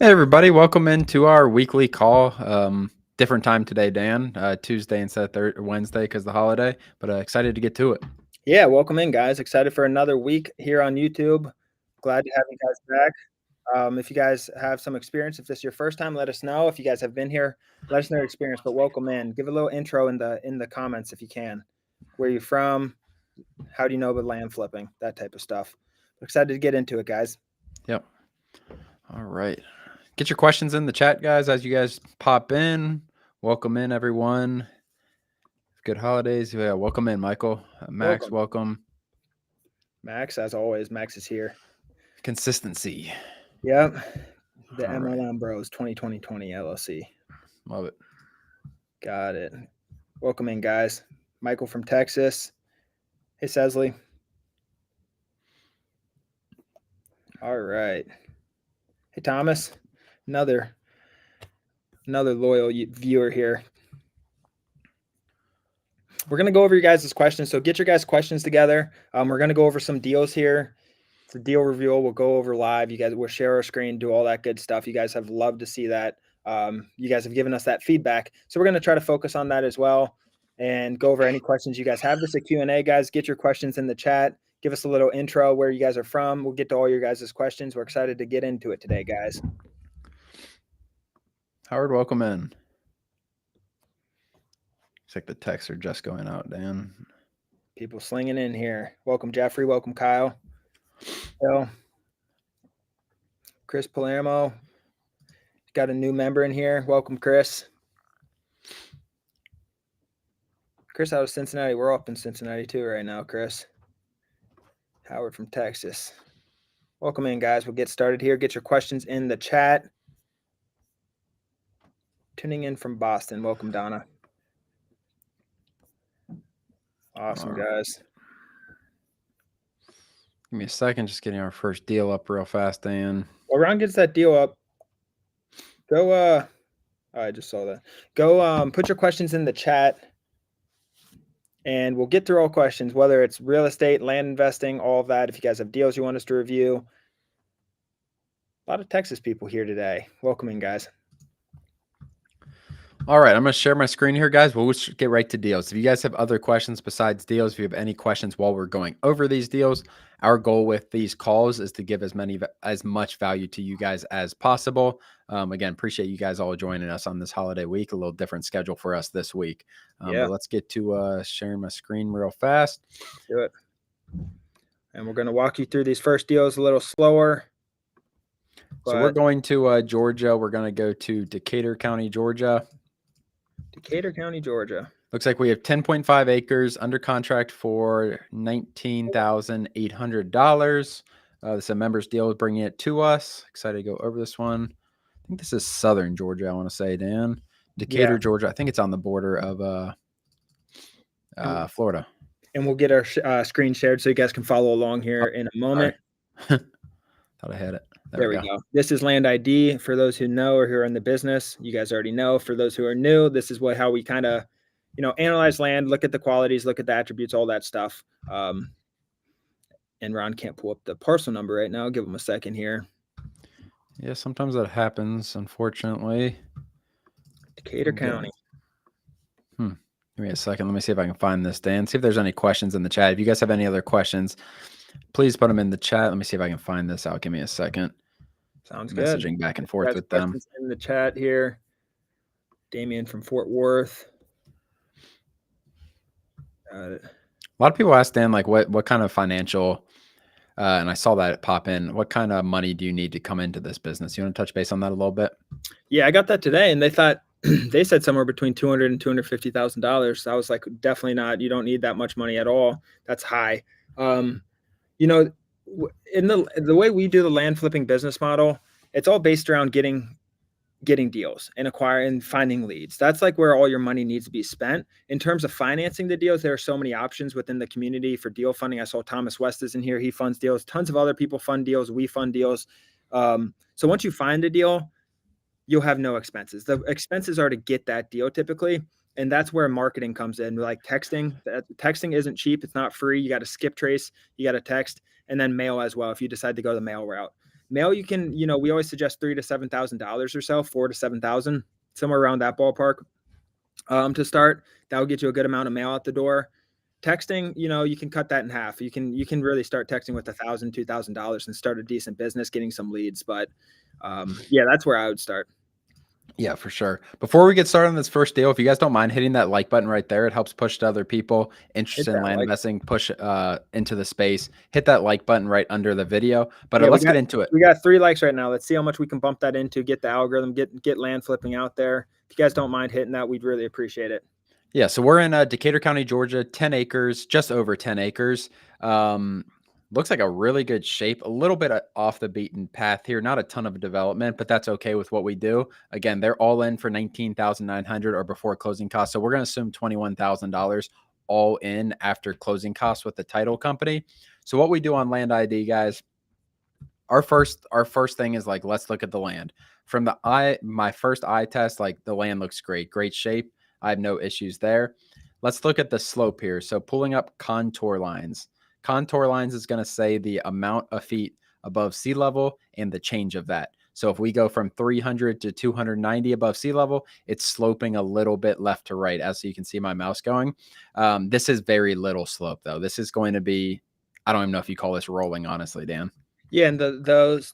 Hey everybody, welcome into our weekly call. Different time today, Dan. Tuesday instead of Wednesday because the holiday, but excited to get to it. Yeah, welcome in, guys. Excited for another week here on YouTube. Glad to have you guys back. If you guys have some experience, if this is your first time, let us know. If you guys have been here, let us know your experience. But welcome in. Give a little intro in the comments if you can. Where you from? How do you know about land flipping? That type of stuff. Excited to get into it, guys. Yep. All right. Get your questions in the chat, guys, as you guys pop in. Welcome in, everyone. Good holidays. Yeah, welcome in, Michael. Max, welcome. Max, as always, Max is here. Consistency. Yep. The MLM Bros 2020 LLC. Love it. Got it. Welcome in, guys. Michael from Texas. Hey, Sesley. All right. Hey, Thomas. Another loyal viewer here. We're going to go over your guys' questions. So get your guys' questions together. We're going to go over some deals here. It's a deal review. We'll go over live. You guys will share our screen, do all that good stuff. You guys have loved to see that. You guys have given us that feedback. So we're going to try to focus on that as well and go over any questions you guys have. This is a Q&A, guys. Get your questions in the chat. Give us a little intro where you guys are from. We'll get to all your guys' questions. We're excited to get into it today, guys. Howard, welcome in. Looks like the texts are just going out, Dan. People slinging in here. Welcome, Jeffrey. Welcome, Kyle. Phil. Chris Palermo. Got a new member in here. Welcome, Chris. Chris out of Cincinnati. We're up in Cincinnati too right now, Chris. Howard from Texas. Welcome in, guys. We'll get started here. Get your questions in the chat. Tuning in from Boston. Welcome, Donna. Awesome, guys. Give me a second. Just getting our first deal up real fast, Dan. While Ron gets that deal up, go I just saw that. Go put your questions in the chat. And we'll get through all questions, whether it's real estate, land investing, all of that. If you guys have deals you want us to review. A lot of Texas people here today. Welcome in, guys. All right, I'm going to share my screen here, guys. We'll get right to deals. If you guys have other questions besides deals, if you have any questions while we're going over these deals, our goal with these calls is to give as much value to you guys as possible. Again, appreciate you guys all joining us on this holiday week. A little different schedule for us this week. But let's get to sharing my screen real fast. Let's do it. And we're going to walk you through these first deals a little slower. So we're going to Georgia. We're going to go to Decatur County, Georgia. Decatur County, Georgia. Looks like we have 10.5 acres under contract for $19,800. This is a member's deal, bringing it to us. Excited to go over this one. I think this is southern Georgia, I want to say, Dan. Decatur, Georgia. I think it's on the border of Florida. And we'll get our screen shared so you guys can follow along here in a moment. Thought I had it. There we go. This is Land ID for those who know or who are in the business. You guys already know. For those who are new, this is how we kind of, analyze land, look at the qualities, look at the attributes, all that stuff. And Ron can't pull up the parcel number right now. Give him a second here. Yeah, sometimes that happens, unfortunately. Decatur County. Give me a second. Let me see if I can find this, Dan. See if there's any questions in the chat. If you guys have any other questions, please put them in the chat. Let me see if I can find this out. Give me a second. Sounds good. Messaging back and forth with them. In the chat here. Damien from Fort Worth. Got it. A lot of people ask Dan, like, what kind of financial, and I saw that pop in, what kind of money do you need to come into this business? You want to touch base on that a little bit? Yeah, I got that today, and they thought, they said somewhere between $200,000 and $250,000. So I was like, definitely not. You don't need that much money at all. That's high. In the way we do the land flipping business model, it's all based around getting deals and acquiring, finding leads. That's like where all your money needs to be spent. In terms of financing the deals, there are so many options within the community for deal funding. I saw Thomas West is in here. He funds deals. Tons of other people fund deals. We fund deals. So once you find a deal, you'll have no expenses. The expenses are to get that deal typically. And that's where marketing comes in. Like texting. Texting isn't cheap. It's not free. You got to skip trace. You got to text, and then mail as well if you decide to go the mail route. Male, you can, we always suggest $3,000 to $7,000 or so, 4 to 7,000, somewhere around that ballpark, to start. That will get you a good amount of mail out the door. Texting, you can cut that in half. You can really start texting with $1,000, $2,000 and start a decent business, getting some leads. But yeah, that's where I would start. Yeah, for sure. Before we get started on this first deal, if you guys don't mind hitting that like button right there, it helps push to other people Hit interested in that land like. investing, push into the space. Hit that like button right under the video. But Yeah, we let's get got into it. we got 3 likes right now. Let's see how much we can bump that into. Get the algorithm, get land flipping out there. If you guys don't mind hitting that, we'd really appreciate it. Yeah, so we're in Decatur County, Georgia, 10 acres, just over 10 acres. Looks like a really good shape, a little bit off the beaten path here. Not a ton of development, but that's okay with what we do. Again, they're all in for $19,900 or before closing costs. So we're going to assume $21,000 all in after closing costs with the title company. So what we do on Land ID, guys, our first thing is like, let's look at the land. From my first eye test, like the land looks great shape. I have no issues there. Let's look at the slope here. So pulling up contour lines. Contour lines is going to say the amount of feet above sea level and the change of that. So if we go from 300 to 290 above sea level, it's sloping a little bit left to right, as you can see my mouse going. This is very little slope, though. This is going to be, I don't even know if you call this rolling, honestly, Dan. Yeah, and the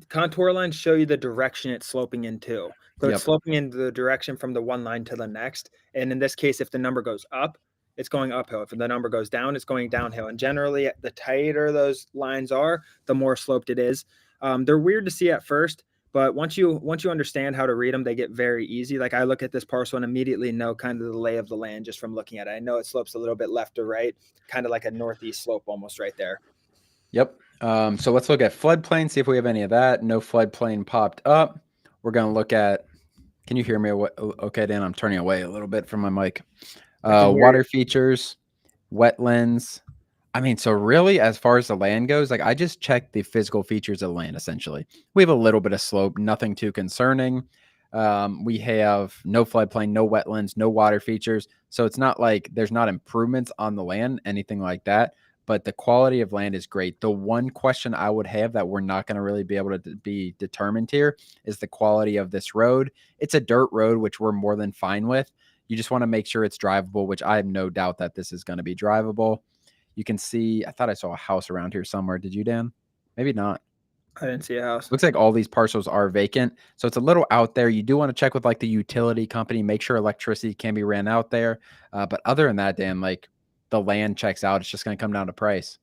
contour lines show you the direction it's sloping into. So it's Yep. sloping into the direction from the one line to the next. And in this case, if the number goes up, it's going uphill. If the number goes down, it's going downhill. And generally, the tighter those lines are, the more sloped it is. They're weird to see at first, but once you understand how to read them, they get very easy. Like I look at this parcel and immediately know kind of the lay of the land just from looking at it. I know it slopes a little bit left or right, kind of like a northeast slope almost right there. Yep. So let's look at floodplain, see if we have any of that. No floodplain popped up. We're going to look at, can you hear me? Okay, Dan, I'm turning away a little bit from my mic. Water features, wetlands. I mean, so really, as far as the land goes, like I just checked the physical features of the land, essentially. We have a little bit of slope, nothing too concerning. We have no floodplain, no wetlands, no water features. So it's not like there's not improvements on the land, anything like that. But the quality of land is great. The one question I would have that we're not going to really be able to be determined here is the quality of this road. It's a dirt road, which we're more than fine with. You just want to make sure it's drivable, which I have no doubt that this is going to be drivable. You can see, I thought I saw a house around here somewhere. Did you, Dan? Maybe not. I didn't see a house. Looks like all these parcels are vacant. So it's a little out there. You do want to check with like the utility company, make sure electricity can be ran out there. But other than that, Dan, like the land checks out. It's just going to come down to price.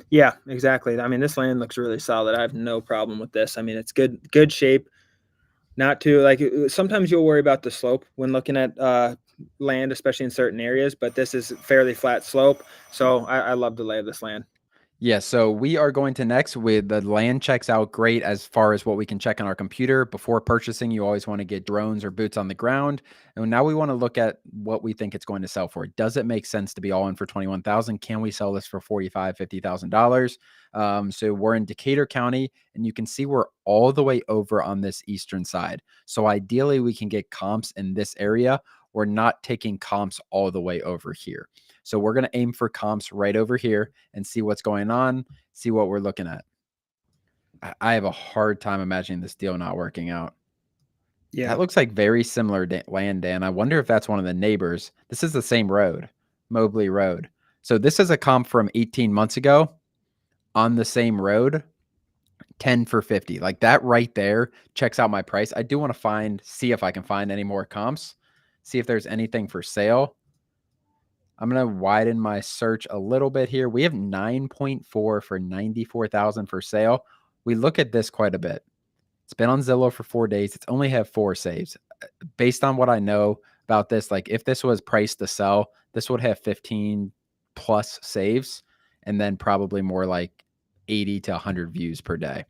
Yeah, exactly. I mean, this land looks really solid. I have no problem with this. I mean, it's good shape. Not too like sometimes you'll worry about the slope when looking at land, especially in certain areas, but this is fairly flat slope. So I love the lay of this land. Yeah, so we are going to next with the land checks out great as far as what we can check on our computer. Before purchasing, you always want to get drones or boots on the ground. And now we want to look at what we think it's going to sell for. Does it make sense to be all in for 21,000? Can we sell this for $45,000, $50,000? So we're in Decatur County, and you can see we're all the way over on this eastern side. So ideally, we can get comps in this area. We're not taking comps all the way over here. So we're going to aim for comps right over here and see what's going on, see what we're looking at. I have a hard time imagining this deal not working out. Yeah. That looks like very similar land, Dan. I wonder if that's one of the neighbors. This is the same road, Mobley Road. So this is a comp from 18 months ago on the same road, 10 for 50. Like that right there checks out my price. I do want to see if I can find any more comps, see if there's anything for sale. I'm going to widen my search a little bit here. We have 9.4 for 94,000 for sale. We look at this quite a bit. It's been on Zillow for 4 days. It's only have 4 saves. Based on what I know about this, like if this was priced to sell, this would have 15 plus saves and then probably more like 80 to 100 views per day.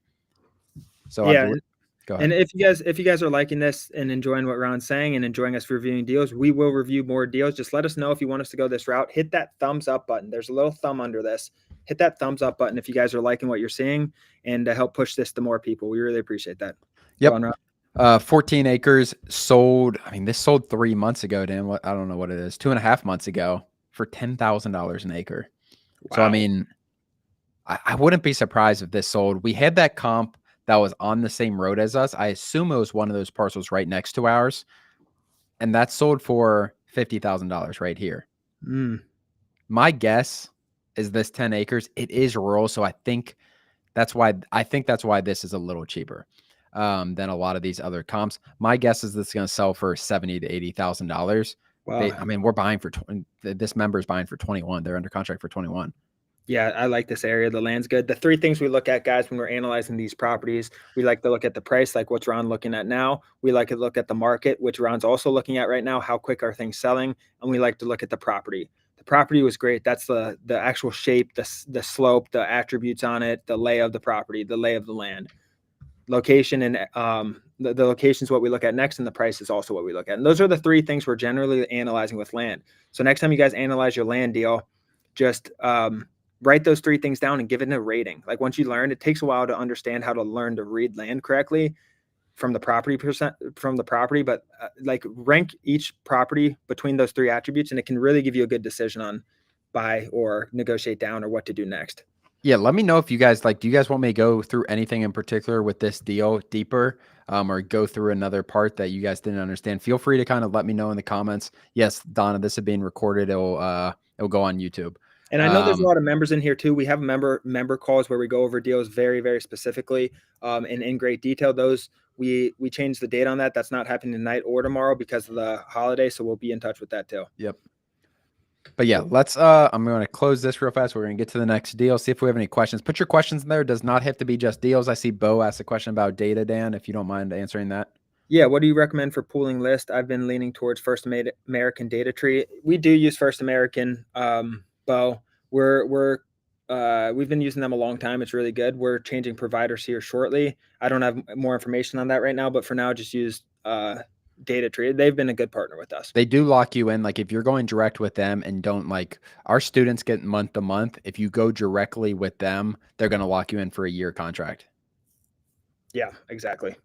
So yeah. I believe. Go ahead. And if you guys are liking this and enjoying what Ron's saying and enjoying us reviewing deals, we will review more deals. Just let us know if you want us to go this route. Hit that thumbs up button. There's a little thumb under this. Hit that thumbs up button if you guys are liking what you're seeing and to help push this to more people. We really appreciate that. Yep. 14 acres sold. I mean, this sold 3 months ago, Dan. I don't know what it is. 2.5 months ago for $10,000 an acre. Wow. So, I mean, I wouldn't be surprised if this sold. We had that comp that was on the same road as us. I assume it was one of those parcels right next to ours, and that sold for $50,000 right here. Mm. My guess is this 10 acres. It is rural, so I think that's why this is a little cheaper than a lot of these other comps. My guess is this is going to sell for $70,000 to $80,000. Wow. I mean, we're buying for this member is buying for 21. They're under contract for 21. Yeah, I like this area. The land's good. The three things we look at, guys, when we're analyzing these properties, we like to look at the price, like what's Ron looking at now. We like to look at the market, which Ron's also looking at right now. How quick are things selling? And we like to look at the property. The property was great. That's the actual shape, the slope, the attributes on it, the lay of the property, the lay of the land. Location and the location is what we look at next, and the price is also what we look at. And those are the three things we're generally analyzing with land. So next time you guys analyze your land deal, just write those three things down and give it a rating. Like once you learn, it takes a while to understand how to learn to read land correctly from the property but like rank each property between those three attributes, and it can really give you a good decision on buy or negotiate down or what to do next. Yeah, let me know if you guys do you guys want me to go through anything in particular with this deal deeper, or go through another part that you guys didn't understand? Feel free to kind of let me know in the comments. Yes, Donna, this is being recorded. It'll go on YouTube. And I know there's a lot of members in here too. We have member calls where we go over deals very, very specifically and in great detail. Those we changed the date on that. That's not happening tonight or tomorrow because of the holiday. So we'll be in touch with that too. Yep. But yeah, let's I'm going to close this real fast. We're going to get to the next deal. See if we have any questions. Put your questions in there. It does not have to be just deals. I see Bo asked a question about data, Dan, if you don't mind answering that. Yeah, what do you recommend for pooling list? I've been leaning towards First American Data Tree. We do use First American, Bo. We've been using them a long time. It's really good. We're changing providers here shortly. I don't have more information on that right now, but for now, just use Data Tree. They've been a good partner with us. They do lock you in. Like if you're going direct with them and don't our students get month to month. If you go directly with them, they're going to lock you in for a year contract. Yeah, exactly.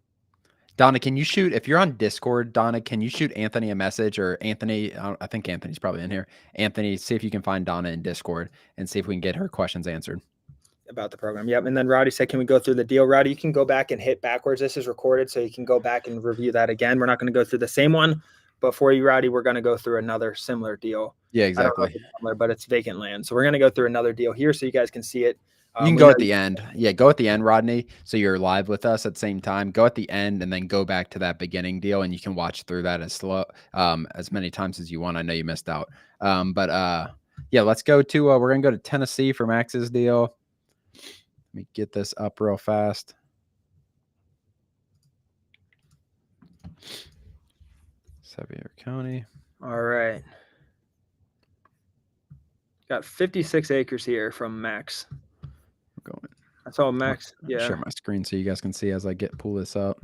Donna, can you shoot, if you're on Discord, Donna, can you shoot Anthony a message, or Anthony, I think Anthony's probably in here. Anthony, see if you can find Donna in Discord and see if we can get her questions answered about the program. Yep. And then Roddy said, can we go through the deal? Roddy, you can go back and hit backwards. This is recorded, so you can go back and review that again. We're not going to go through the same one, but for you, Roddy, we're going to go through another similar deal. Yeah, exactly. It's similar, but it's vacant land. So we're going to go through another deal here so you guys can see it. You can go at the end. Yeah, go at the end, Rodney. So you're live with us at the same time. Go at the end and then go back to that beginning deal, and you can watch through that as many times as you want. I know you missed out. Yeah, let's go to we're gonna go to Tennessee for Max's deal. Let me get this up real fast. Sevier County. All right. Got 56 acres here from Max. Going. That's all Max. Yeah. Share my screen so you guys can see as I pull this up.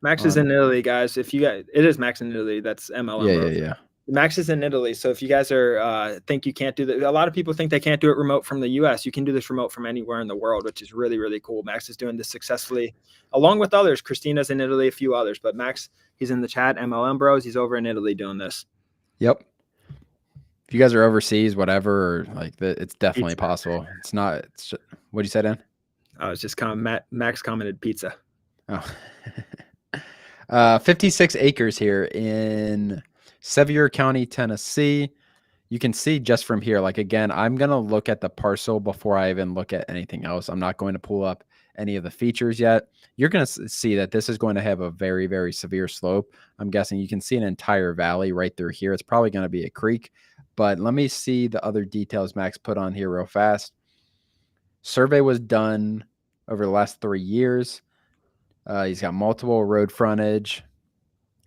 Max is in Italy, guys. If you guys, it is Max in Italy. That's MLM. Yeah. Max is in Italy. So if you guys are think you can't do that, a lot of people think they can't do it remote from the US. You can do this remote from anywhere in the world, which is really, really cool. Max is doing this successfully along with others. Christina's in Italy, a few others, but Max, he's in the chat, MLM Bros. He's over in Italy doing this. Yep. If you guys are overseas, whatever, or it's definitely possible. It's not. It's just, what'd you say, Dan? I was just Max commented pizza. Oh, 56 acres here in Sevier County, Tennessee. You can see just from here. Again, I'm gonna look at the parcel before I even look at anything else. I'm not going to pull up any of the features yet. You're gonna see that this is going to have a very, very severe slope. I'm guessing you can see an entire valley right through here. It's probably going to be a creek. But let me see the other details Max put on here real fast. Survey was done over the last 3 years. He's got multiple road frontage.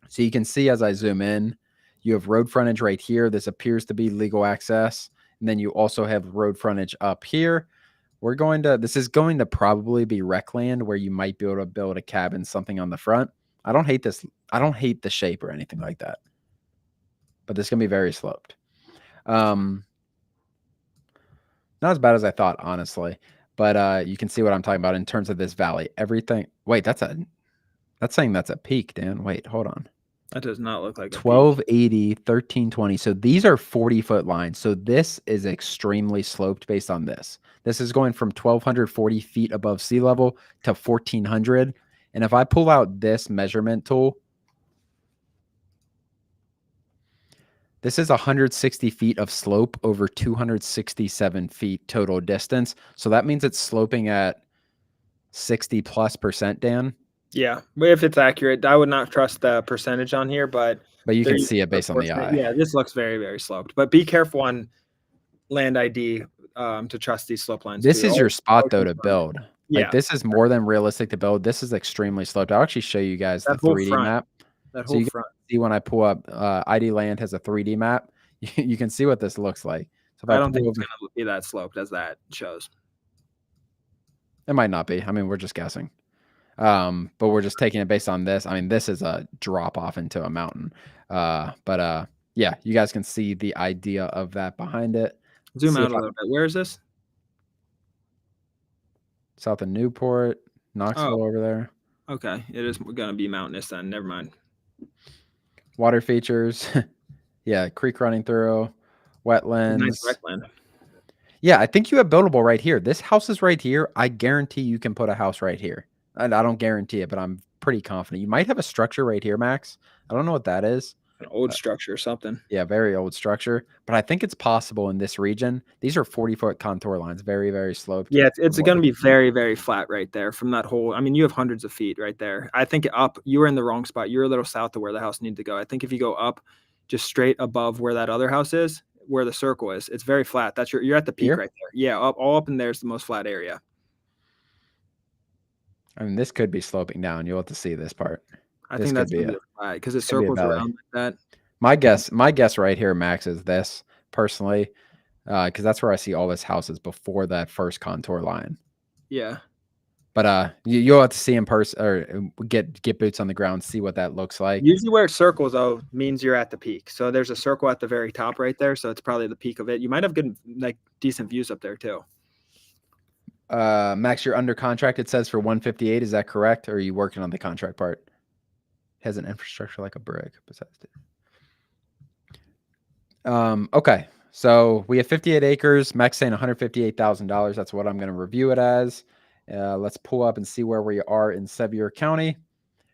So you can see as I zoom in, you have road frontage right here. This appears to be legal access. And then you also have road frontage up here. This is going to probably be rec land where you might be able to build a cabin, something on the front. I don't hate this. I don't hate the shape or anything like that. But this is going to be very sloped. Not as bad as I thought, honestly, but you can see what I'm talking about in terms of this valley. Everything. Wait, that's saying that's a peak, Dan. Wait, hold on. That does not look like a peak. 1280, 1320. So these are 40-foot lines. So this is extremely sloped based on this. This is going from 1,240 feet above sea level to 1,400. And if I pull out this measurement tool, this is 160 feet of slope over 267 feet total distance. So that means it's sloping at 60+%, Dan. Yeah, if it's accurate, I would not trust the percentage on here, but you they're can using see it based on the proportionate. eye. Yeah, this looks very, very sloped. But be careful on land ID to trust these slope lines This too. is your spot though to confirm it. build. Like Yeah, this is more than realistic to build. This is extremely sloped. I'll actually show you guys the that whole 3D front, map. that So whole you can front. see when I pull up ID Land has a 3D map. You can see what this looks like. So if I I don't think pull it's over, going to be that sloped as that shows. it might not be. I mean, we're just guessing. But we're just taking it based on this. I mean, this is a drop off into a mountain. Yeah, you guys can see the idea of that behind it. Zoom out a little bit. Where is this? South of Newport, Knoxville over there. Okay, it is going to be mountainous then. Never mind. Water features. Yeah, creek running through, wetlands. Nice wetland. Yeah, I think you have buildable right here. This house is right here. I guarantee you can put a house right here. And I don't guarantee it, but I'm pretty confident. You might have a structure right here, Max. I don't know what that is. An old structure or something. Yeah, very old structure. But I think it's possible in this region. These are 40-foot contour lines, very, very sloped. Yeah, it's going to be very, very flat right there from that whole. I mean, you have hundreds of feet right there. I think up, you were in the wrong spot. You're a little south of where the house needed to go. I think if you go up just straight above where that other house is, where the circle is, it's very flat. That's you're at the peak right there. Yeah, all up in there is the most flat area. I mean, this could be sloping down. You'll have to see this part. I think that's going to be flat because it circles around like that. My guess right here, Max, is this personally, because that's where I see all this houses before that first contour line. Yeah. But you'll have to see in person or get boots on the ground, see what that looks like. Usually where it circles though means you're at the peak. So there's a circle at the very top right there. So it's probably the peak of it. You might have good decent views up there too. Max, you're under contract. It says for 158. Is that correct? Or are you working on the contract part? Has an infrastructure like a brick besides it. Okay. So we have 58 acres. Max saying $158,000. That's what I'm going to review it as. Let's pull up and see where we are in Sevier County.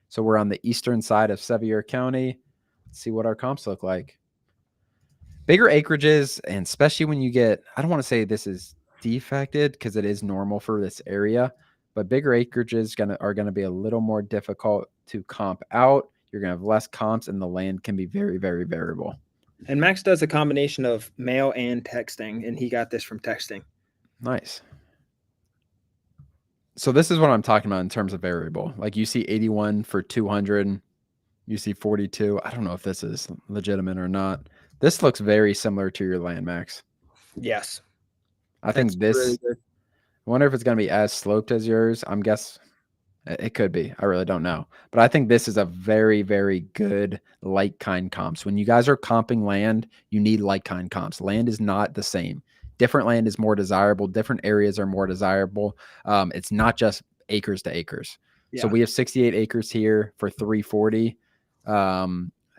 So we're on the eastern side of Sevier County. Let's see what our comps look like. Bigger acreages, and especially when you get, I don't want to say this is defected because it is normal for this area, but bigger acreages are going to be a little more difficult to comp out. You're going to have less comps, and the land can be very, very variable. And Max does a combination of mail and texting, and he got this from texting. Nice. So this is what I'm talking about in terms of variable. Like you see 81 for 200, you see 42. I don't know if this is legitimate or not. This looks very similar to your land, Max. Yes. I think this, really I wonder if it's going to be as sloped as yours. I'm guess it could be. I really don't know. But I think this is a very, very good like kind comps. When you guys are comping land, you need like kind comps. Land is not the same. Different land is more desirable. Different areas are more desirable. It's not just acres to acres. Yeah. So we have 68 acres here for 340,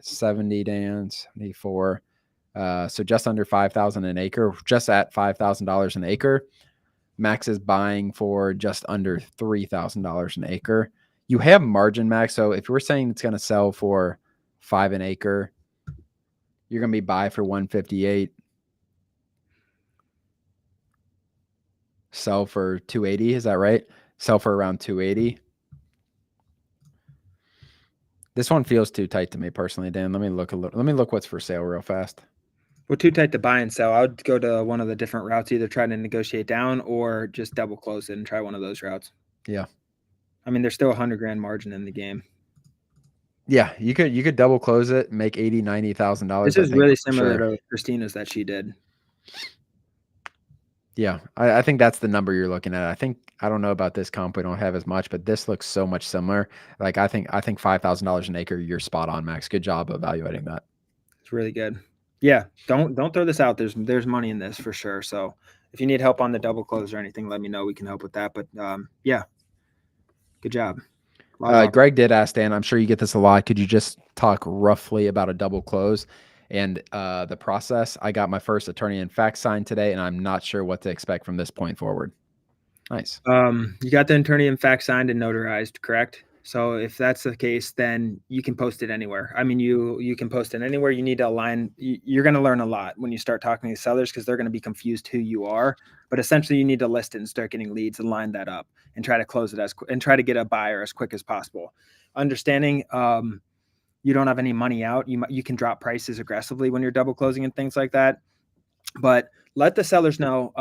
70 Dan, 74. So just under 5,000 an acre, just at $5,000 an acre. Max is buying for just under $3,000 an acre. You have margin, Max. So if we're saying it's going to sell for $5 an acre, you're going to be buy for 158. Sell for 280. Is that right? Sell for around 280. This one feels too tight to me personally, Dan. Let me look what's for sale real fast. Well, too tight to buy and sell. I would go to one of the different routes, either try to negotiate down or just double close it and try one of those routes. Yeah. I mean, there's still $100,000 margin in the game. Yeah, you could double close it, make $80,000-$90,000. This is really similar to Christina's that she did. Yeah, I think that's the number you're looking at. I don't know about this comp. We don't have as much, but this looks so much similar. Like I think $5,000 an acre, you're spot on, Max. Good job evaluating that. It's really good. Yeah, don't throw this out. There's money in this for sure. So if you need help on the double close or anything, let me know. We can help with that. But yeah, good job. A lot of Greg did ask Dan, I'm sure you get this a lot. Could you just talk roughly about a double close and the process? I got my first attorney in fact signed today, and I'm not sure what to expect from this point forward. Nice. You got the attorney in fact signed and notarized, correct? So if that's the case, then you can post it anywhere. I mean, you can post it anywhere. You need to align. You're going to learn a lot when you start talking to sellers because they're going to be confused who you are. But essentially, you need to list it and start getting leads and line that up and try to close it and try to get a buyer as quick as possible. Understanding you don't have any money out, you can drop prices aggressively when you're double closing and things like that. But let the sellers know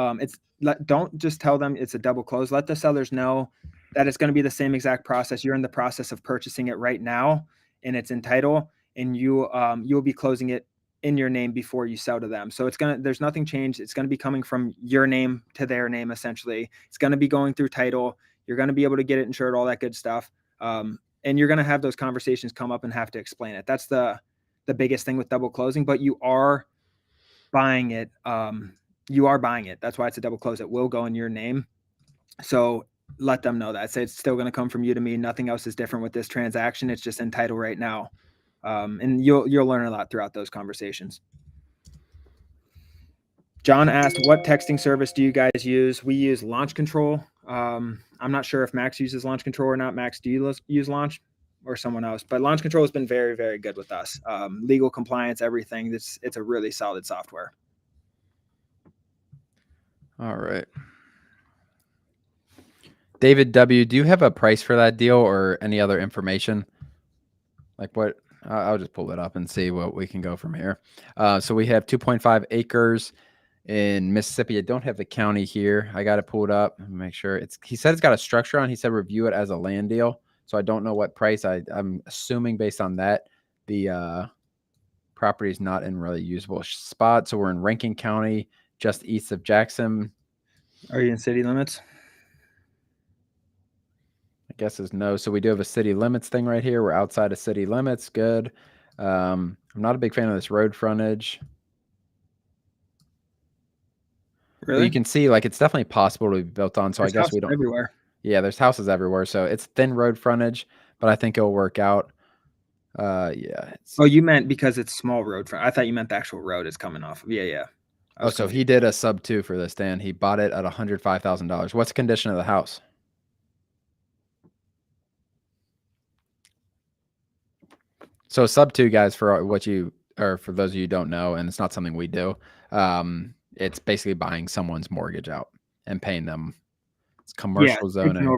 don't just tell them it's a double close. Let the sellers know that it's going to be the same exact process. You're in the process of purchasing it right now, and it's in title, and you'll be closing it in your name before you sell to them. So there's nothing changed. It's going to be coming from your name to their name essentially. It's going to be going through title. You're going to be able to get it insured, all that good stuff. And you're going to have those conversations come up and have to explain it. That's the biggest thing with double closing. But you are buying it. You are buying it. That's why it's a double close. It will go in your name. So let them know that. Say it's still going to come from you to me. Nothing else is different with this transaction. It's just in title right now. And you'll learn a lot throughout those conversations. John asked, what texting service do you guys use? We use Launch Control. I'm not sure if Max uses Launch Control or not. Max, do you use Launch or someone else? But Launch Control has been very, very good with us. Legal compliance, everything. It's a really solid software. All right. David W., do you have a price for that deal or any other information? Like what? I'll just pull it up and see what we can go from here. So we have 2.5 acres in Mississippi. I don't have the county here. I got to pull it up and make sure he said it's got a structure on. He said review it as a land deal. So I don't know what price. I'm assuming based on that, the property is not in really usable spot. So we're in Rankin County, just east of Jackson. Are you in city limits? I guess is no. So we do have a city limits thing right here. We're outside of city limits. Good. I'm not a big fan of this road frontage. Really? But you can see like it's definitely possible to be built on. So There's I guess we don't. everywhere. Yeah, there's houses everywhere. So it's thin road frontage, but I think it'll work out. Yeah. Oh, you meant because it's small road front. I thought you meant the actual road is coming off. Yeah. Oh, so he did a sub 2 for this, Dan. He bought it at $105,000. What's the condition of the house? So sub 2, guys, for for those of you who don't know, and it's not something we do. It's basically buying someone's mortgage out and paying them. It's commercial zoning.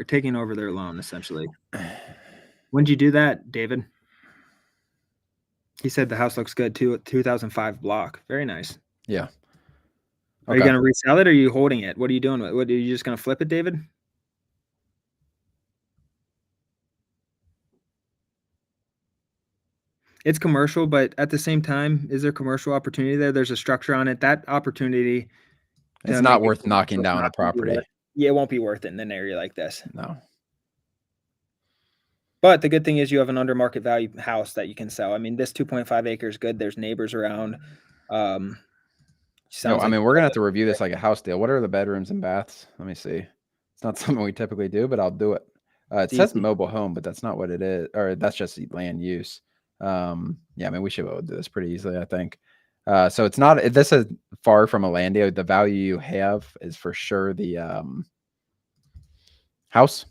Taking over their loan, essentially. When did you do that, David? He said the house looks good too. 2005 block. Very nice. Yeah. Are you going to resell it or are you holding it? What are you doing with it? Are you just going to flip it, David? It's commercial, but at the same time, is there commercial opportunity there? There's a structure on it. That opportunity. It's not worth knocking down a property. Yeah, it won't be worth it in an area like this. No. But the good thing is you have an under market value house that you can sell. I mean, this 2.5 acres good. There's neighbors around. I mean, we're gonna have to review this like a house deal. What are the bedrooms and baths? Let me see. It's not something we typically do, but I'll do it. It says mobile home, but that's not what it is, or that's just land use. Yeah, I mean, we should be able to do this pretty easily, I think. So it's not. This is far from a land deal. The value you have is for sure the house.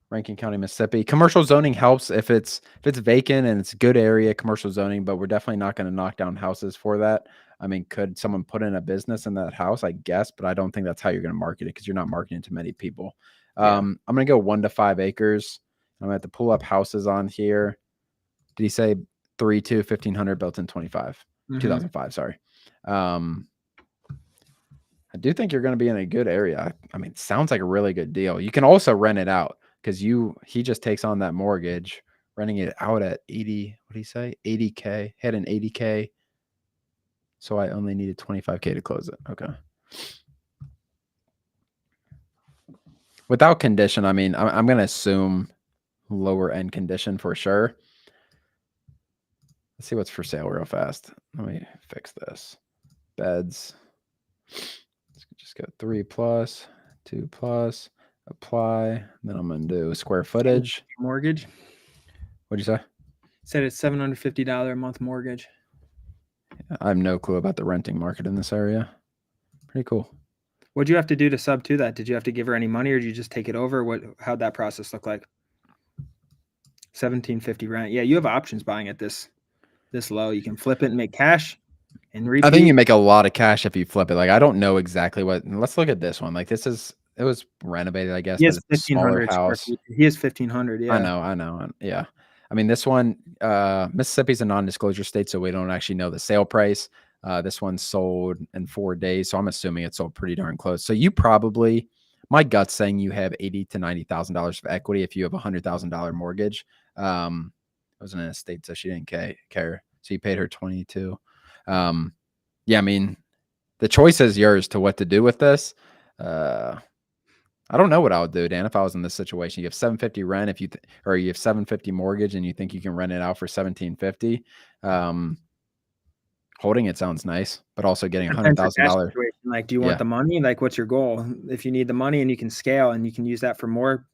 Rankin County, Mississippi. Commercial zoning helps if it's vacant and it's a good area, commercial zoning, but we're definitely not going to knock down houses for that. I mean, could someone put in a business in that house? I guess, but I don't think that's how you're going to market it because you're not marketing to many people. Yeah. I'm going to go 1 to 5 acres. I'm going to have to pull up houses on here. Did he say 3-2, 1,500 built in 2005, sorry. I do think you're going to be in a good area. I mean, it sounds like a really good deal. You can also rent it out because he just takes on that mortgage, renting it out at 80. What did he say? 80K. Had an 80K. So I only needed 25K to close it. Okay. Without condition, I mean, I'm going to assume lower end condition for sure. Let's see what's for sale real fast. Let me fix this. Beds. Let's just go 3+, 2+. Apply. Then I'm gonna do square footage. Mortgage. What'd you say? Said it's $750 a month mortgage. I have no clue about the renting market in this area. Pretty cool. What'd you have to do to sub to that? Did you have to give her any money, or did you just take it over? How'd that process look like? 1750 rent. Yeah, you have options buying at this low. You can flip it and make cash and I think repeat. you make a lot of cash if you flip it. Like I don't know exactly what. Let's look at this one. Like it was renovated, I guess, He but has it's a smaller 1,500 square house. feet. He has 1,500. Yeah. I know. Yeah. I mean, this one, Mississippi's a non-disclosure state, so we don't actually know the sale price. This one sold in 4 days, so I'm assuming it sold pretty darn close. So you probably, my gut's saying you have $80,000 to $90,000 of equity if you have $100,000 mortgage. It wasn't in a state, so she didn't care. So you paid her 22. Yeah, I mean, the choice is yours to what to do with this. I don't know what I would do, Dan, if I was in this situation. You have 750 rent if you or you have 750 mortgage and you think you can rent it out for 1750. Holding it sounds nice, but also getting Depends the cash $100,000. situation. Like, do you want Yeah, the money? Like, what's your goal? If you need the money and you can scale and you can use that for more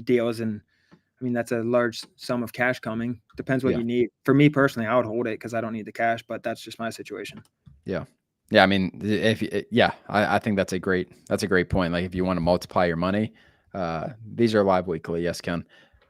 deals, and I mean that's a large sum of cash coming. Depends what yeah, you need. For me personally, I would hold it because I don't need the cash, but that's just my situation. yeah, yeah. I mean, yeah, I think that's a great point. Like if you want to multiply your money, these are live weekly. Yes, Ken.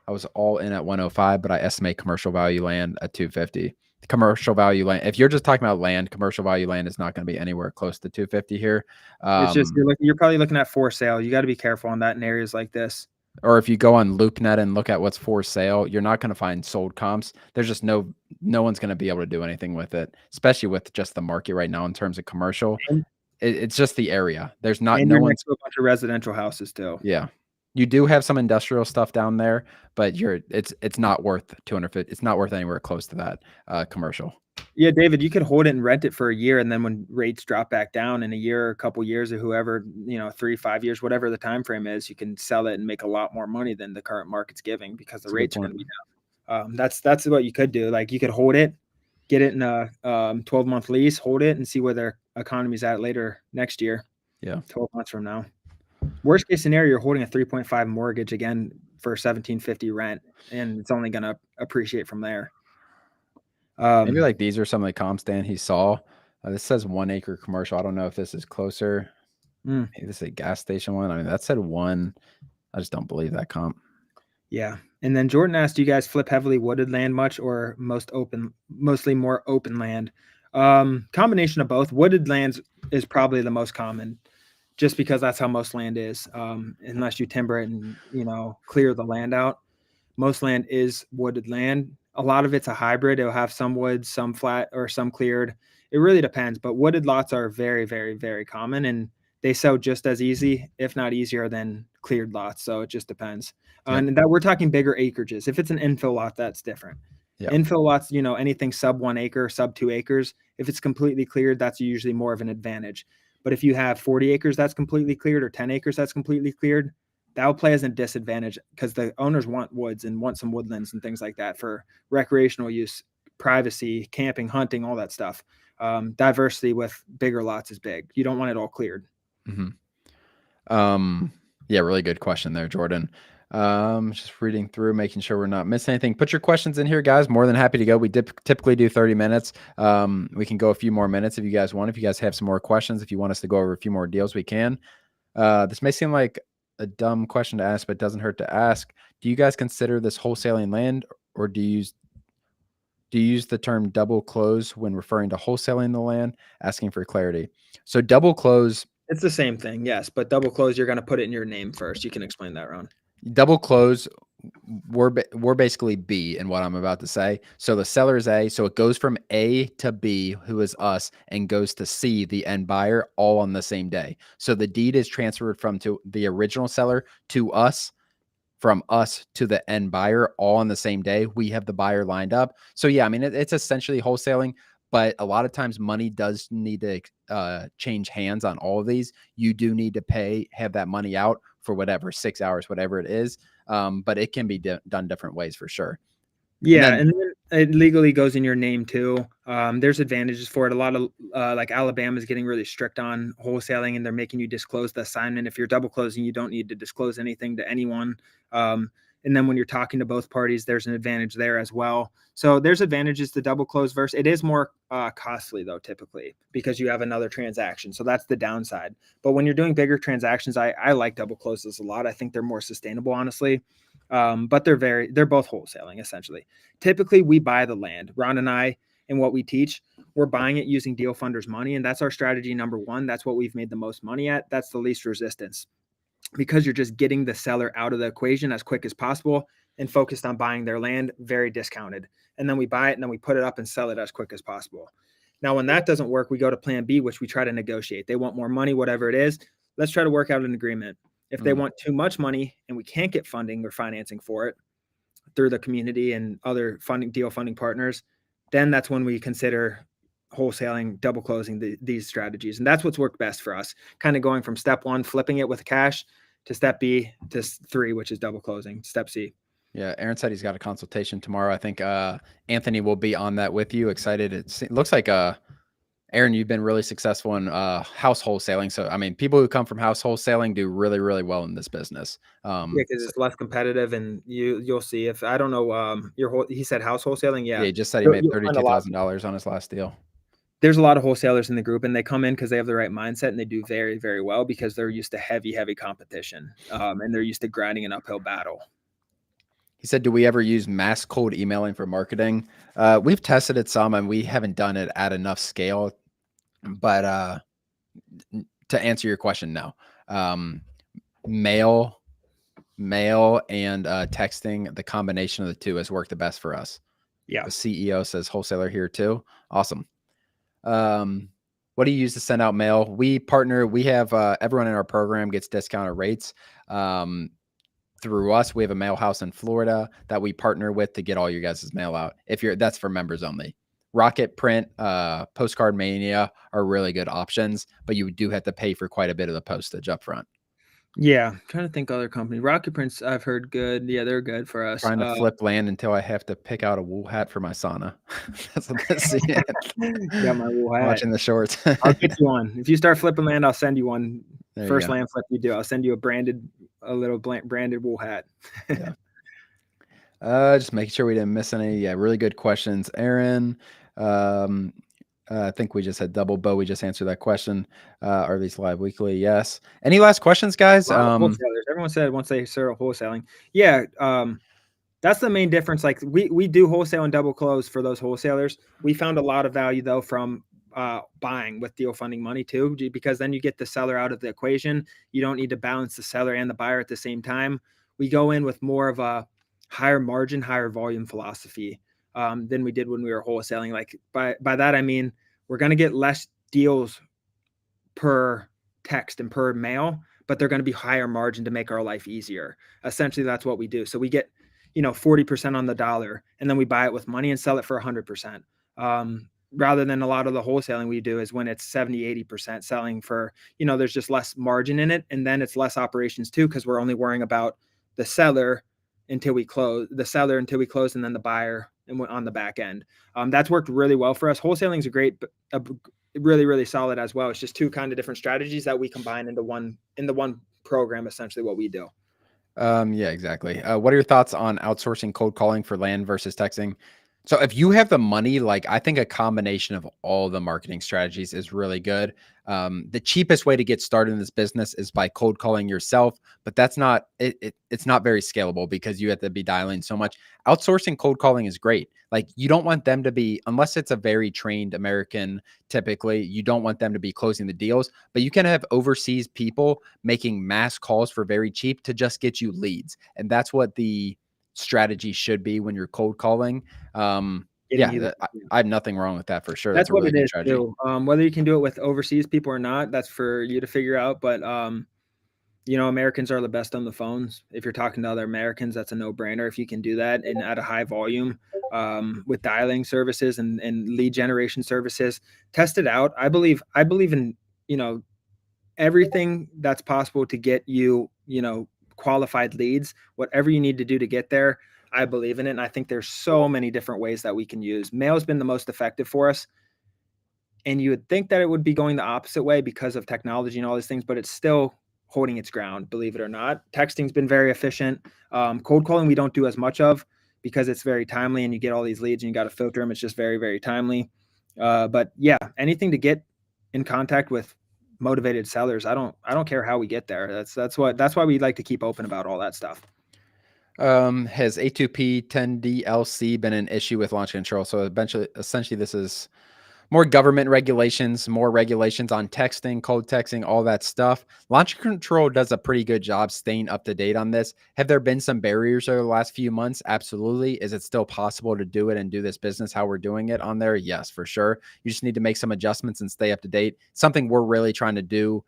I was all in at 105, but I estimate commercial value land at 250. Commercial value land. If you're just talking about land, commercial value land is not going to be anywhere close to 250 here. It's just you're probably looking at for sale. You got to be careful on that in areas like this. Or if you go on LoopNet and look at what's for sale, you're not going to find sold comps. There's just no one's going to be able to do anything with it, especially with just the market right now in terms of commercial. And, It's just the area. There's not and no you're one's. next to a bunch of residential houses too. Yeah, you do have some industrial stuff down there, but it's not worth 250. It's not worth anywhere close to that commercial. Yeah, David, you could hold it and rent it for a year, and then when rates drop back down in a year, or a couple years, or whoever, 3, 5 years, whatever the time frame is, you can sell it and make a lot more money than the current market's giving because the That's a good rates are going point. to be down. That's what you could do. Like you could hold it, get it in a 12-month lease, hold it, and see where their economy's at later next year. Yeah, 12 months from now. Worst case scenario, you're holding a 3.5 mortgage again for 1750 rent, and it's only going to appreciate from there. maybe like these are some of the comps Dan he saw. This says 1 acre commercial. I don't know if this is closer. Maybe this is a gas station one. I mean, that said 1. I just don't believe that comp. Yeah. And then Jordan asked, do you guys flip heavily wooded land much or mostly more open land? Combination of both. Wooded lands is probably the most common just because that's how most land is. Unless you timber it and, clear the land out. Most land is wooded land. A lot of it's a hybrid. It'll have some woods, some flat, or some cleared. It really depends. But wooded lots are very, very, very common, and they sell just as easy, if not easier, than cleared lots. So it just depends. Yep. And that we're talking bigger acreages. If it's an infill lot, that's different. Yeah. Infill lots, anything sub 1 acre, sub 2 acres. If it's completely cleared, that's usually more of an advantage. But if you have 40 acres that's completely cleared or 10 acres that's completely cleared, that will play as a disadvantage because the owners want woods and want some woodlands and things like that for recreational use, privacy, camping, hunting, all that stuff. Diversity with bigger lots is big. You don't want it all cleared. Mm-hmm. Yeah, really good question there, Jordan. Just reading through, making sure we're not missing anything. Put your questions in here, guys. More than happy to go. We typically do 30 minutes. We can go a few more minutes if you guys want. If you guys have some more questions, if you want us to go over a few more deals, we can. This may seem like a dumb question to ask, but it doesn't hurt to ask. Do you guys consider this wholesaling land, or do you use the term double close when referring to wholesaling the land? Asking for clarity. So double close. It's the same thing, yes, but double close, you're going to put it in your name first. You can explain that, Ron. Double close, we're basically B in what I'm about to say. So the seller is A, so it goes from A to B, who is us, and goes to C, the end buyer, all on the same day. So the deed is transferred from to the original seller to us, from us to the end buyer, all on the same day. We have the buyer lined up. So yeah, I mean, it's essentially wholesaling, but a lot of times money does need to change hands on all of these. You do need to have that money out for whatever, 6 hours, whatever it is. But it can be done different ways for sure. Yeah. And It legally goes in your name too. There's advantages for it. A lot of like Alabama is getting really strict on wholesaling, and they're making you disclose the assignment. If you're double closing, you don't need to disclose anything to anyone. And then when you're talking to both parties, there's an advantage there as well. So there's advantages to double close versus it is more costly though, typically, because you have another transaction. So that's the downside. But when you're doing bigger transactions, I like double closes a lot. I think they're more sustainable, honestly. But they're both wholesaling essentially. Typically, we buy the land. Ron and I, and what we teach, we're buying it using deal funders' money, and that's our strategy number one. That's what we've made the most money at. That's the least resistance, because you're just getting the seller out of the equation as quick as possible and focused on buying their land very discounted. And then we buy it and then we put it up and sell it as quick as possible. Now, when that doesn't work, we go to plan B, which we try to negotiate. They want more money, whatever it is. Let's try to work out an agreement. If they want too much money and we can't get funding or financing for it through the community and other deal funding partners, then that's when we consider wholesaling, double closing these strategies. And that's what's worked best for us, kind of going from step one, flipping it with cash, to step B to 3, which is double closing, step C. Yeah, Aaron said he's got a consultation tomorrow. I think Anthony will be on that with you. Excited. It looks like Aaron, you've been really successful in house wholesaling. So, I mean, people who come from house wholesaling do really, really well in this business. Yeah, because it's less competitive, and you'll see. If I don't know, he said house wholesaling. Yeah, Yeah, he just said he made you'll find a lot. $32,000 on his last deal. There's a lot of wholesalers in the group, and they come in because they have the right mindset, and they do very, very well because they're used to heavy, heavy competition, and they're used to grinding an uphill battle. He said, do we ever use mass cold emailing for marketing? We've tested it some, and we haven't done it at enough scale. But to answer your question, no. Mail and texting, the combination of the two has worked the best for us. Yeah. The CEO says wholesaler here too. Awesome. What do you use to send out mail? We partner. We have everyone in our program gets discounted rates. Through us, we have a mail house in Florida that we partner with to get all your guys' mail out. That's for members only. Rocket Print, Postcard Mania are really good options, but you do have to pay for quite a bit of the postage up front. Yeah, I'm trying to think other companies. Rocket Prints, I've heard good. Yeah, they're good for us. Trying to flip land until I have to pick out a wool hat for my sauna. That's what I see. Got my wool hat. Watching the shorts. I'll get you one. If you start flipping land, I'll send you one. First land flip you do, I'll send you a little branded wool hat. Yeah. Just making sure we didn't miss any. Yeah, really good questions, Aaron. I think we just had double bow. We just answered that question. Are these live weekly? Yes. Any last questions, guys? Everyone said once they start wholesaling. Yeah. That's the main difference. Like we do wholesale and double close for those wholesalers. We found a lot of value though from buying with deal funding money too, because then you get the seller out of the equation. You don't need to balance the seller and the buyer at the same time. We go in with more of a higher margin, higher volume philosophy than we did when we were wholesaling. Like by that, I mean, we're going to get less deals per text and per mail, but they're going to be higher margin to make our life easier. Essentially, that's what we do. So we get, 40% on the dollar, and then we buy it with money and sell it for 100%. Rather than a lot of the wholesaling we do is when it's 70-80% selling for, there's just less margin in it. And then it's less operations too, because we're only worrying about the seller until we close, and then the buyer and on the back end. That's worked really well for us. Wholesaling is really, really solid as well. It's just two kind of different strategies that we combine into one program, essentially what we do. Yeah, exactly. What are your thoughts on outsourcing cold calling for land versus texting? So if you have the money, like I think a combination of all the marketing strategies is really good. The cheapest way to get started in this business is by cold calling yourself, but that's not it's not very scalable because you have to be dialing so much. Outsourcing cold calling is great. Like you don't want them to be, unless it's a very trained American, typically, you don't want them to be closing the deals, but you can have overseas people making mass calls for very cheap to just get you leads. And that's what the strategy should be when you're cold calling. I have nothing wrong with that for sure. That's a what really it is too. Whether you can do it with overseas people or not, that's for you to figure out. But Americans are the best on the phones. If you're talking to other Americans, that's a no-brainer. If you can do that and at a high volume with dialing services and lead generation services, test it out. I believe in everything that's possible to get you qualified leads. Whatever you need to do to get there. I believe in it. And I think there's so many different ways that we can use. Mail has been the most effective for us. And you would think that it would be going the opposite way because of technology and all these things, but it's still holding its ground, believe it or not. Texting's been very efficient. Cold calling, we don't do as much of because it's very timely and you get all these leads and you got to filter them. It's just very, very timely. But yeah, anything to get in contact with motivated sellers. I don't care how we get there. That's why we like to keep open about all that stuff. Has A2P 10DLC been an issue with launch control? So essentially this is more government regulations, more regulations on texting, cold texting, all that stuff. Launch control does a pretty good job staying up to date on this. Have there been some barriers over the last few months? Absolutely. Is it still possible to do it and do this business how we're doing it on there? Yes, for sure. You just need to make some adjustments and stay up to date. Something we're really trying to do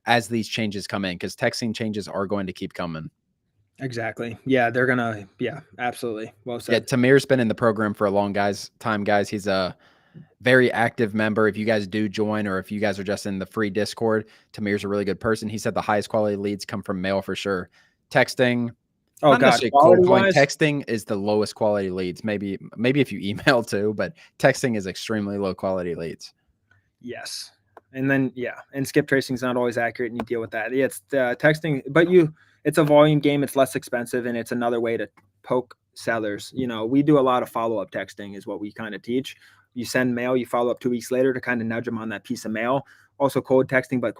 as these changes come in, because texting changes are going to keep coming. Exactly. Yeah, they're gonna. Yeah, absolutely. Well Yeah, said. Tamir's been in the program for a long time, guys. He's a very active member. If you guys do join, or if you guys are just in the free Discord, Tamir's a really good person. He said the highest quality leads come from mail for sure. Texting, Oh not God, necessarily cold quality calling. wise, Texting is the lowest quality leads. Maybe if you email too, but texting is extremely low quality leads. yes. And then and skip tracing is not always accurate, and you deal with that. Yeah, it's texting, but it's a volume game. It's less expensive, and it's another way to poke sellers. We do a lot of follow up texting, is what we kind of teach. You send mail, you follow up 2 weeks later to kind of nudge them on that piece of mail. Also cold texting, but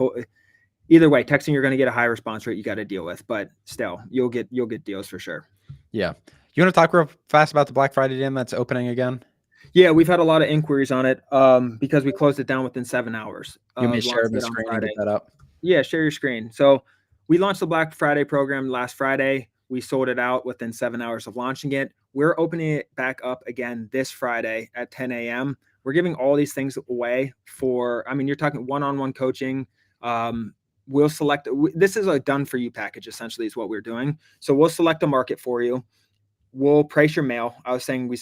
either way, texting you're going to get a high response rate you got to deal with, but still you'll get deals for sure. Yeah, you want to talk real fast about the Black Friday Den that's opening again? Yeah, we've had a lot of inquiries on it because we closed it down within 7 hours. You may share Launched the it on screen and Friday. get that up. Yeah, share your screen. So we launched the Black Friday program last Friday. We sold it out within 7 hours of launching it. We're opening it back up again this Friday at 10 a.m. We're giving all these things away you're talking one-on-one coaching. We'll select, this is a done for you package, essentially, is what we're doing. So we'll select a market for you. We'll price your mail. I was saying we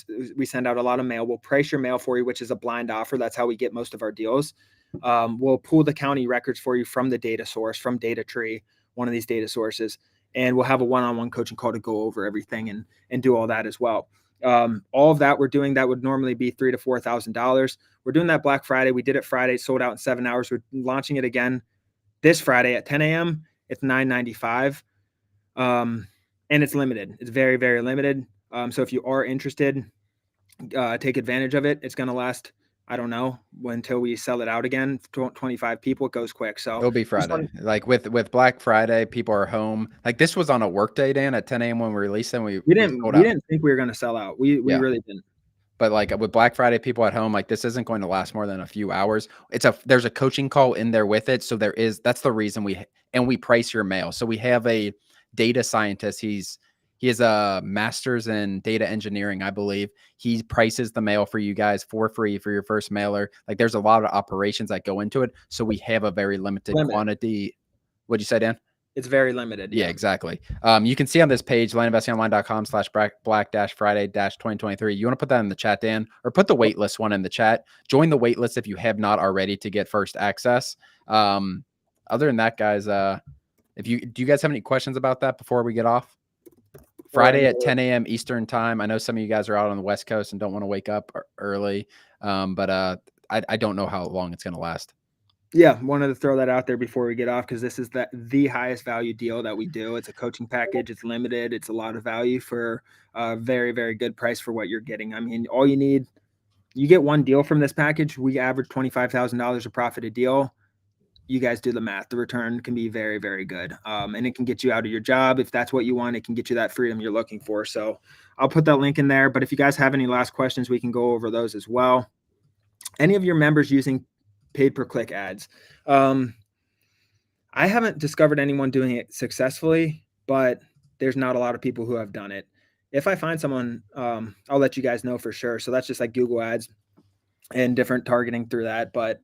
send out a lot of mail. We'll price your mail for you, which is a blind offer. That's how we get most of our deals. We'll pull the county records for you from the data source, from Data Tree, one of these data sources, and we'll have a one-on-one coaching call to go over everything and do all that as well. All of that we're doing that would normally be $3,000 to $4,000. We're doing that Black Friday. We did it Friday, sold out in 7 hours. We're launching it again this Friday at 10 a.m. It's $9.95. And it's limited. It's very, very limited. So if you are interested, take advantage of it. It's going to last, I don't know, until we sell it out again. 25 people, it goes quick. So It'll be Friday. Like with Black Friday, people are home. Like this was on a work day, Dan, at 10 a.m. when we released them. We didn't think we were going to sell out. We really didn't. But like with Black Friday, people at home, like this isn't going to last more than a few hours. There's a coaching call in there with it. So that's the reason we price your mail. So we have a data scientist. He has a master's in data engineering, I believe. He prices the mail for you guys for free for your first mailer. Like there's a lot of operations that go into it. So we have a very limited quantity. What'd you say, Dan? It's very limited. Yeah, exactly. You can see on this page, landinvestingonline.com/black-friday-2023. You want to put that in the chat, Dan, or put the waitlist one in the chat. Join the waitlist if you have not already to get first access. Other than that, guys, do you guys have any questions about that before we get off? Friday at 10 a.m. Eastern time. I know some of you guys are out on the West Coast and don't want to wake up early, but I don't know how long it's going to last. Yeah, wanted to throw that out there before we get off because this is the highest value deal that we do. It's a coaching package. It's limited. It's a lot of value for a very, very good price for what you're getting. I mean, all you get one deal from this package. We average $25,000 a profit a deal. You guys do the math. The return can be very, very good. And it can get you out of your job. If that's what you want, it can get you that freedom you're looking for. So I'll put that link in there. But if you guys have any last questions, we can go over those as well. Any of your members using paid per click ads? I haven't discovered anyone doing it successfully, but there's not a lot of people who have done it. If I find someone, I'll let you guys know for sure. So that's just like Google ads and different targeting through that. But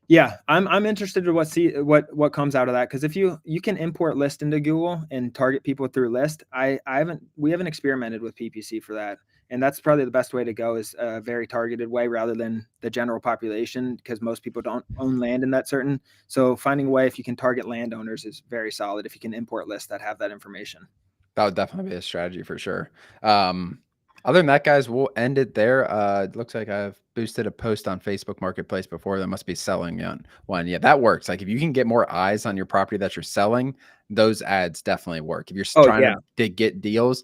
yeah, I'm interested to what comes out of that, because if you can import list into Google and target people through list. We haven't experimented with PPC for that, and that's probably the best way to go, is a very targeted way rather than the general population, because most people don't own land in that certain. So finding a way, if you can target landowners, is very solid if you can import lists that have that information. That would definitely be a strategy for sure. Other than that, guys, we'll end it there. It looks like I've boosted a post on Facebook Marketplace before. That must be selling one. Yeah, that works. Like if you can get more eyes on your property that you're selling, those ads definitely work. If you're Oh trying yeah. to get deals,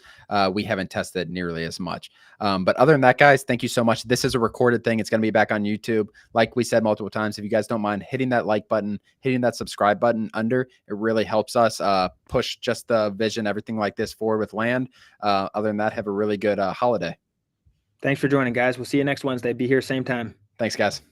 we haven't tested nearly as much. But other than that, guys, thank you so much. This is a recorded thing. It's going to be back on YouTube. Like we said multiple times, if you guys don't mind hitting that like button, hitting that subscribe button under, it really helps us push just the vision, everything like this forward with land. Other than that, have a really good holiday. Thanks for joining, guys. We'll see you next Wednesday. Be here same time. Thanks, guys.